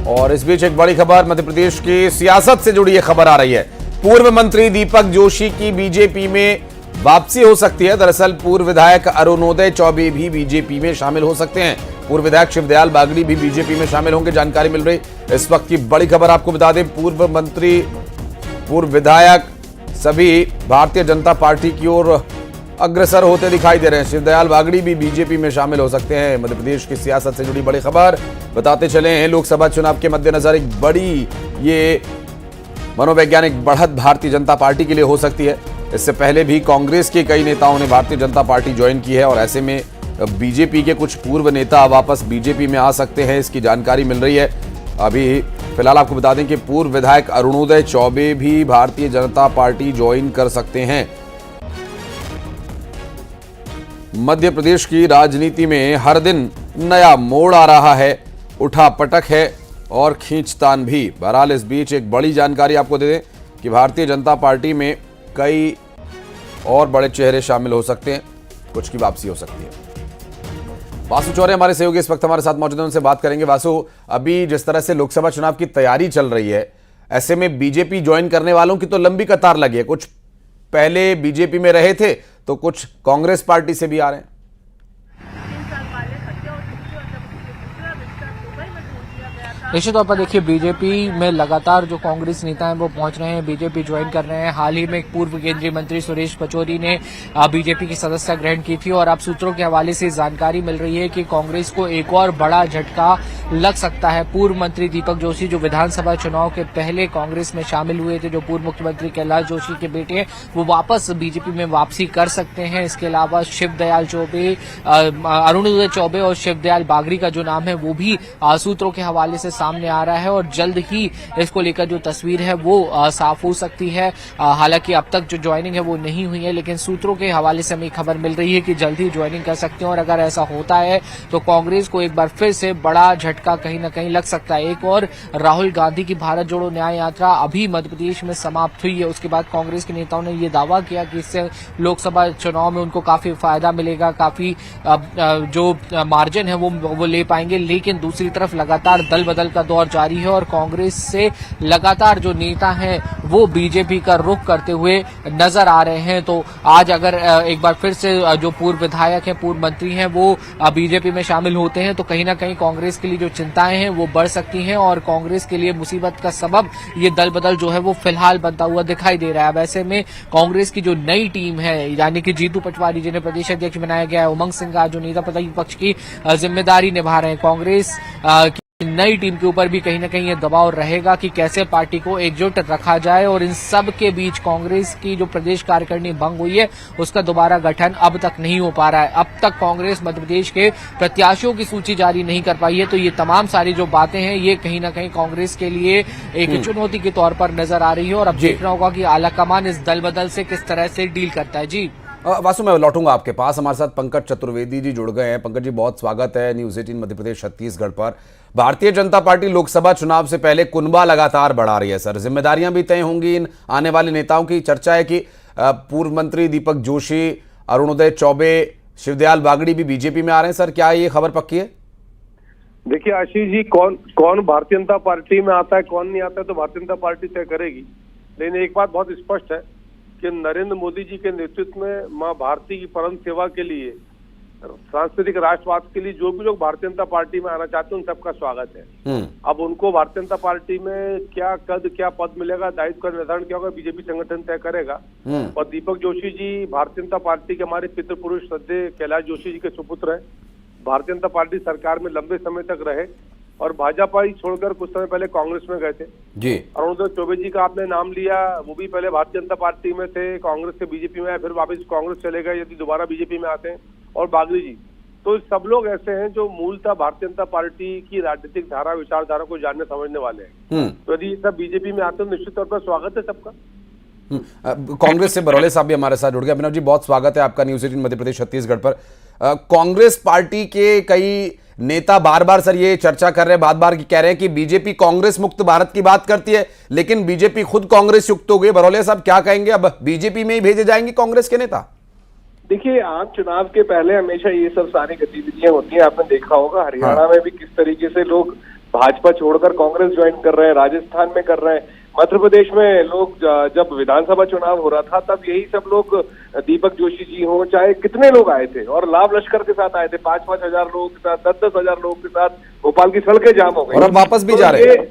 और इस बीच एक बड़ी खबर मध्य प्रदेश की सियासत से जुड़ी ये खबर आ रही है। पूर्व मंत्री दीपक जोशी की बीजेपी में वापसी हो सकती है। दरअसल पूर्व विधायक अरुणोदय चौबे भी बीजेपी में शामिल हो सकते हैं। पूर्व विधायक शिवदयाल बागड़ी भी बीजेपी में शामिल होंगे, जानकारी मिल रही। इस वक्त की बड़ी खबर आपको बता दें, पूर्व मंत्री, पूर्व विधायक सभी भारतीय जनता पार्टी की ओर अग्रसर होते दिखाई दे रहे हैं। शिवदयाल बागड़ी भी बीजेपी में शामिल हो सकते हैं। मध्य प्रदेश की सियासत से जुड़ी बड़ी खबर बताते चले हैं। लोकसभा चुनाव के मद्देनजर एक बड़ी ये मनोवैज्ञानिक बढ़त भारतीय जनता पार्टी के लिए हो सकती है। इससे पहले भी कांग्रेस के कई नेताओं ने भारतीय जनता पार्टी ज्वाइन की है और ऐसे में बीजेपी के कुछ पूर्व नेता वापस बीजेपी में आ सकते हैं, इसकी जानकारी मिल रही है। अभी फिलहाल आपको बता दें कि पूर्व विधायक अरुणोदय चौबे भी भारतीय जनता पार्टी ज्वाइन कर सकते हैं। मध्य प्रदेश की राजनीति में हर दिन नया मोड़ आ रहा है, उठा पटक है और खींचतान भी। बहरहाल इस बीच एक बड़ी जानकारी आपको दे दें कि भारतीय जनता पार्टी में कई और बड़े चेहरे शामिल हो सकते हैं, कुछ की वापसी हो सकती है। वासु चौरे हमारे सहयोगी इस वक्त हमारे साथ मौजूद हैं, उनसे बात करेंगे। वासु, अभी जिस तरह से लोकसभा चुनाव की तैयारी चल रही है, ऐसे में बीजेपी ज्वाइन करने वालों की तो लंबी कतार लगी है। कुछ पहले बीजेपी में रहे थे तो कुछ कांग्रेस पार्टी से भी आ रहे हैं। निश्चित तौर पर देखिए, बीजेपी में लगातार जो कांग्रेस नेता हैं वो पहुंच रहे हैं, बीजेपी ज्वाइन कर रहे हैं। हाल ही में एक पूर्व केंद्रीय मंत्री सुरेश पचौरी ने बीजेपी की सदस्यता ग्रहण की थी और अब सूत्रों के हवाले से जानकारी मिल रही है कि कांग्रेस को एक और बड़ा झटका लग सकता है। पूर्व मंत्री दीपक जोशी जो विधानसभा चुनाव के पहले कांग्रेस में शामिल हुए थे, जो पूर्व मुख्यमंत्री कैलाश जोशी के बेटे, वो वापस बीजेपी में वापसी कर सकते हैं। इसके अलावा शिवदयाल चौबे, अरुणोदय चौबे और शिवदयाल बागड़ी का जो नाम है वो भी सूत्रों के हवाले से सामने आ रहा है और जल्द ही इसको लेकर जो तस्वीर है वो साफ हो सकती है। हालांकि अब तक जो ज्वाइनिंग है वो नहीं हुई है, लेकिन सूत्रों के हवाले से हमें खबर मिल रही है कि जल्द ही ज्वाइनिंग कर सकते हैं और अगर ऐसा होता है तो कांग्रेस को एक बार फिर से बड़ा झटका कहीं न कहीं लग सकता है। एक और राहुल गांधी की भारत जोड़ो न्याय यात्रा अभी मध्य प्रदेश में समाप्त हुई है, उसके बाद कांग्रेस के नेताओं ने यह दावा किया कि इससे लोकसभा चुनाव में उनको काफी फायदा मिलेगा, काफी जो मार्जिन है वो ले पाएंगे। लेकिन दूसरी तरफ लगातार दल बदल का दौर जारी है और कांग्रेस से लगातार जो नेता हैं वो बीजेपी का रुख करते हुए नजर आ रहे हैं। तो आज अगर एक बार फिर से जो पूर्व विधायक हैं, पूर्व मंत्री हैं, वो बीजेपी में शामिल होते हैं तो कहीं ना कहीं कांग्रेस के लिए जो चिंताएं हैं वो बढ़ सकती हैं और कांग्रेस के लिए मुसीबत का सबब ये दल बदल जो है वो फिलहाल बनता हुआ दिखाई दे रहा है। वैसे में कांग्रेस की जो नई टीम है, यानी कि जीतू पटवारी जिन्हें प्रदेश अध्यक्ष बनाया गया है, उमंग सिंह जो नेता प्रतिपक्ष की जिम्मेदारी निभा रहे हैं, कांग्रेस नई टीम के ऊपर भी कहीं ना कहीं ये दबाव रहेगा कि कैसे पार्टी को एकजुट रखा जाए। और इन सब के बीच कांग्रेस की जो प्रदेश कार्यकारिणी भंग हुई है उसका दोबारा गठन अब तक नहीं हो पा रहा है। अब तक कांग्रेस मध्य प्रदेश के प्रत्याशियों की सूची जारी नहीं कर पाई है। तो ये तमाम सारी जो बातें हैं ये कहीं ना कहीं कांग्रेस के लिए एक चुनौती के तौर पर नजर आ रही है और अब देखना होगा कि आलाकमान इस दल बदल से किस तरह से डील करता है। जी वासु, मैं लौटूंगा आपके पास। हमारे साथ पंकज चतुर्वेदी जी जुड़ गए हैं। पंकज जी, बहुत स्वागत है न्यूज 18 मध्य प्रदेश छत्तीसगढ़ पर। भारतीय जनता पार्टी लोकसभा चुनाव से पहले कुनबा लगातार बढ़ा रही है सर, जिम्मेदारियां भी तय होंगी इन आने वाले नेताओं की। चर्चा है कि पूर्व मंत्री दीपक जोशी, अरुणोदय चौबे, शिवदयाल बागड़ी भी बीजेपी में आ रहे हैं। सर, क्या ये खबर पक्की है? देखिए आशीष जी, कौन भारतीय जनता पार्टी में आता है, कौन नहीं आता है तो भारतीय जनता पार्टी तय करेगी। लेकिन एक बात बहुत स्पष्ट है कि नरेंद्र मोदी जी के नेतृत्व में मां भारती की परम सेवा के लिए, सांस्कृतिक राष्ट्रवाद के लिए जो भी लोग भारतीय जनता पार्टी में आना चाहते हैं उन सबका स्वागत है। अब उनको भारतीय जनता पार्टी में क्या कद, क्या पद मिलेगा, दायित्व का निर्धारण क्या होगा, बीजेपी संगठन तय करेगा। और दीपक जोशी जी भारतीय जनता पार्टी के हमारे पितृ पुरुष श्रद्धेय कैलाश जोशी जी के सुपुत्र है। भारतीय जनता पार्टी सरकार में लंबे समय तक रहे और भाजपा ही छोड़कर कुछ समय पहले कांग्रेस में गए थे जी। अरुणोदय चौबे जी का आपने नाम लिया, वो भी पहले भारतीय जनता पार्टी में थे, कांग्रेस से बीजेपी में आए, फिर वापस कांग्रेस चले गए, यदि दोबारा बीजेपी में आते हैं। और बागड़ी जी, तो सब लोग ऐसे हैं जो मूलतः भारतीय जनता पार्टी की राजनीतिक धारा, विचारधारा को जानने समझने वाले हैं। तो यदि सब बीजेपी में आते हैं निश्चित तौर पर स्वागत है सबका। कांग्रेस से बरौले साहब भी हमारे साथ जुड़ गए। अभिनव जी, बहुत स्वागत है आपका न्यूज 18 मध्य प्रदेश छत्तीसगढ़ पर। कांग्रेस पार्टी के कई नेता बार बार सर ये चर्चा कर रहे हैं, बार बार कह रहे हैं कि बीजेपी कांग्रेस मुक्त भारत की बात करती है, लेकिन बीजेपी खुद कांग्रेस युक्त हो गई। बरौले साहब, क्या कहेंगे? अब बीजेपी में ही भेजे जाएंगे कांग्रेस के नेता? देखिए, आम चुनाव के पहले हमेशा ये सब सारी गतिविधियां होती हैं। आपने देखा होगा हरियाणा में भी किस तरीके से लोग भाजपा छोड़कर कांग्रेस ज्वाइन कर रहे हैं, राजस्थान में कर रहे हैं, मध्य प्रदेश में लोग जब विधानसभा चुनाव हो रहा था तब यही सब लोग, दीपक जोशी जी हो चाहे कितने लोग आए थे और लाभ लश्कर के साथ आए थे, 5-5 हजार लोगों के साथ, 10-10 हजार लोगों के साथ भोपाल की सड़कें जाम हो गई और अब वापस भी जा रहे हैं।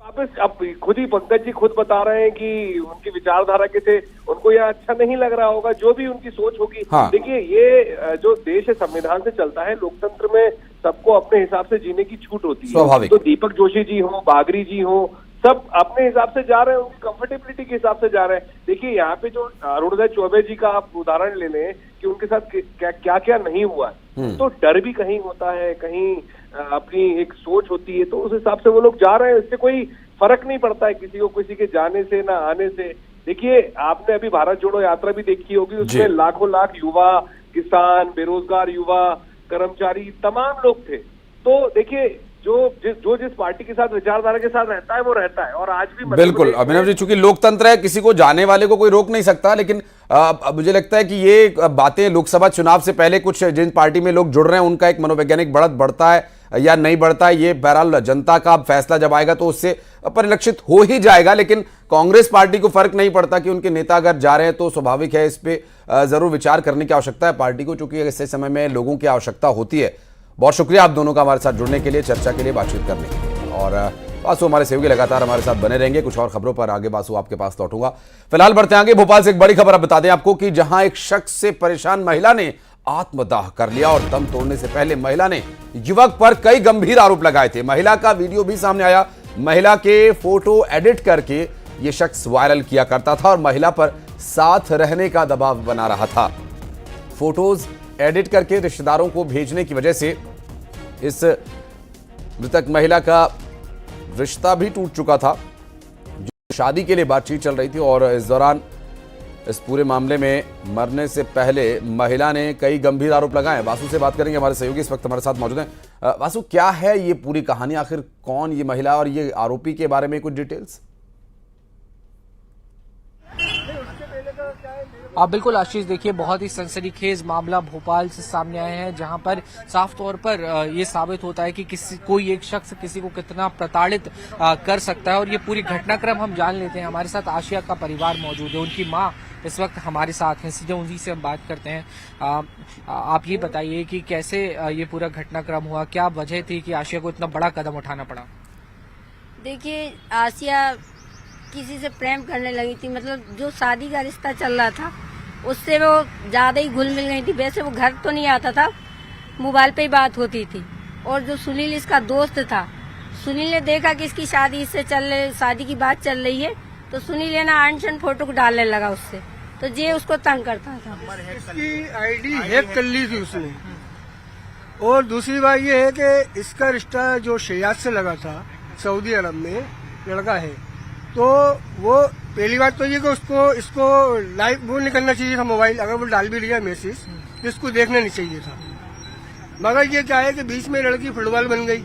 वापस अब खुद ही पंकज जी खुद बता रहे हैं कि उनकी विचारधारा के थे, उनको यह अच्छा नहीं लग रहा होगा, जो भी उनकी सोच होगी। हाँ। देखिए ये जो देश है संविधान से चलता है, लोकतंत्र में सबको अपने हिसाब से जीने की छूट होती है। स्वाभाविक। तो दीपक जोशी जी हो, बागरी जी हो, सब अपने हिसाब से जा रहे हैं, उनकी कंफर्टेबिलिटी के हिसाब से जा रहे हैं। देखिए यहाँ पे जो अरुणोदय चौबे जी का आप उदाहरण ले लें कि उनके साथ क्या क्या नहीं हुआ, तो डर भी कहीं होता है, कहीं अपनी एक सोच होती है, तो उस हिसाब से वो लोग जा रहे हैं। इससे कोई फर्क नहीं पड़ता है किसी को, किसी के जाने से ना आने से। देखिए आपने अभी भारत जोड़ो यात्रा भी देखी होगी, उसमें लाखों लाख युवा, किसान, बेरोजगार युवा, कर्मचारी, तमाम लोग थे। तो देखिए जो जिस पार्टी के साथ विचारधारा के साथ रहता है वो रहता है। और आज भी बिल्कुल अभिनव जी, चूंकि लोकतंत्र है, किसी को जाने वाले को कोई रोक नहीं सकता, लेकिन मुझे लगता है कि ये बातें लोकसभा चुनाव से पहले कुछ जिन पार्टी में लोग जुड़ रहे हैं उनका एक मनोवैज्ञानिक बढ़त बढ़ता है या नहीं बढ़ता है, ये बहरहाल जनता का फैसला जब आएगा तो उससे परिलक्षित हो ही जाएगा। लेकिन कांग्रेस पार्टी को फर्क नहीं पड़ता कि उनके नेता अगर जा रहे हैं, तो स्वाभाविक है इस पे जरूर विचार करने की आवश्यकता है पार्टी को, चूंकि ऐसे समय में लोगों की आवश्यकता होती है। बहुत शुक्रिया आप दोनों का हमारे साथ जुड़ने के लिए, चर्चा के लिए, बातचीत करने के लिए। और बासु हमारे सहयोगी लगातार हमारे साथ बने रहेंगे। कुछ और खबरों पर आगे बासु आपके पास लौटूंगा। फिलहाल बढ़ते आगे। भोपाल से एक बड़ी खबर अब बता दें आपको कि जहां एक शख्स से परेशान महिला ने आत्मदाह कर लिया और दम तोड़ने से पहले महिला ने युवक पर कई गंभीर आरोप लगाए थे। महिला का वीडियो भी सामने आया। महिला के फोटो एडिट करके यह शख्स वायरल किया करता था और महिला पर साथ रहने का दबाव बना रहा था। फोटोज एडिट करके रिश्तेदारों को भेजने की वजह से इस मृतक महिला का रिश्ता भी टूट चुका था, जो शादी के लिए बातचीत चल रही थी। और इस दौरान इस पूरे मामले में मरने से पहले महिला ने कई गंभीर आरोप लगाए। वासु से बात करेंगे, हमारे सहयोगी इस वक्त हमारे साथ मौजूद हैं। वासु, क्या है ये पूरी कहानी, आखिर कौन ये महिला और ये आरोपी के बारे में कुछ डिटेल्स? बिल्कुल आशीष, देखिए बहुत ही सनसनीखेज मामला भोपाल से सामने आए हैं, जहां पर साफ तौर पर ये साबित होता है कि कोई एक शख्स किसी को कितना प्रताड़ित कर सकता है। और ये पूरी घटनाक्रम हम जान लेते हैं। हमारे साथ आशिया का परिवार मौजूद है, उनकी माँ इस वक्त हमारे साथ हैं, सीधे उन्हीं से हम बात करते हैं। आप ये बताइए कि कैसे ये पूरा घटनाक्रम हुआ, क्या वजह थी कि आशिया को इतना बड़ा कदम उठाना पड़ा? देखिए आसिया किसी से प्रेम करने लगी थी, मतलब जो शादी का रिश्ता चल रहा था उससे वो ज्यादा ही घुल मिल गई थी। वैसे वो घर तो नहीं आता था, मोबाइल पे ही बात होती थी। और जो सुनील इसका दोस्त था, सुनील ने देखा कि इसकी शादी शादी की बात चल रही है, तो सुनील है ना अनशन फोटो को डालने लगा उससे, तो ये उसको तंग करता था। इसकी आईडी हैक कर ली थी उसने। और दूसरी बात ये है कि इसका रिश्ता जो शयाद से लगा था, सऊदी अरब में लड़का है, तो वो पहली बात तो ये कि इसको लाइव वो नहीं करना चाहिए था मोबाइल, अगर वो डाल भी दिया मैसेज तो इसको देखना नहीं चाहिए था। मगर ये क्या है कि बीच में लड़की फुटबॉल बन गई,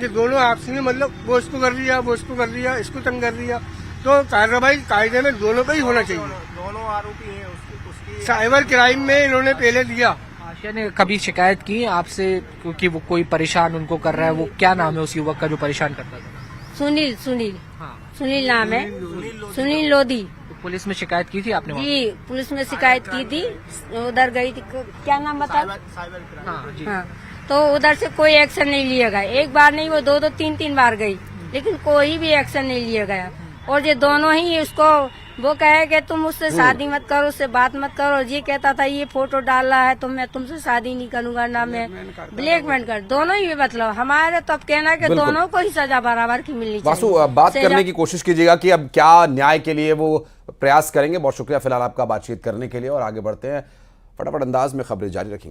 ये दोनों आपसी में, मतलब वो इसको कर दिया, वो इसको कर दिया, इसको तंग कर दिया। तो कार्रवाई कायदे में दोनों पे ही होना चाहिए। दोनों आरोपी हैं उसकी साइबर क्राइम में इन्होंने पहले दिया। आशिया ने कभी शिकायत की आपसे क्योंकि वो कोई परेशान उनको कर रहा है? वो क्या नाम है उस युवक का जो परेशान करता था? सुनील हाँ, सुनील नाम है, सुनील लोधी। तो पुलिस में शिकायत की थी आपने? जी पुलिस में शिकायत की थी, उधर गई थी, क्या नाम बता? हाँ जी। हाँ, तो उधर से कोई एक्शन नहीं लिया गया। एक बार नहीं, वो 2-2 3-3 बार गई, लेकिन कोई भी एक्शन नहीं लिया गया। और ये दोनों ही उसको वो कहे कि तुम उससे शादी मत करो, उससे बात मत करो। और ये कहता था ये फोटो डाल रहा है तो मैं तुमसे शादी नहीं करूंगा, ना मैं ब्लैकमेल कर। दोनों ही मतलब हमारे तो अब कहना कि दोनों को ही सजा बराबर की मिलनी चाहिए। वासु, बात करने की कोशिश कीजिएगा कि अब क्या न्याय के लिए वो प्रयास करेंगे। बहुत शुक्रिया फिलहाल आपका बातचीत करने के लिए, और आगे बढ़ते हैं, फटाफट अंदाज में खबरें जारी रखेंगे।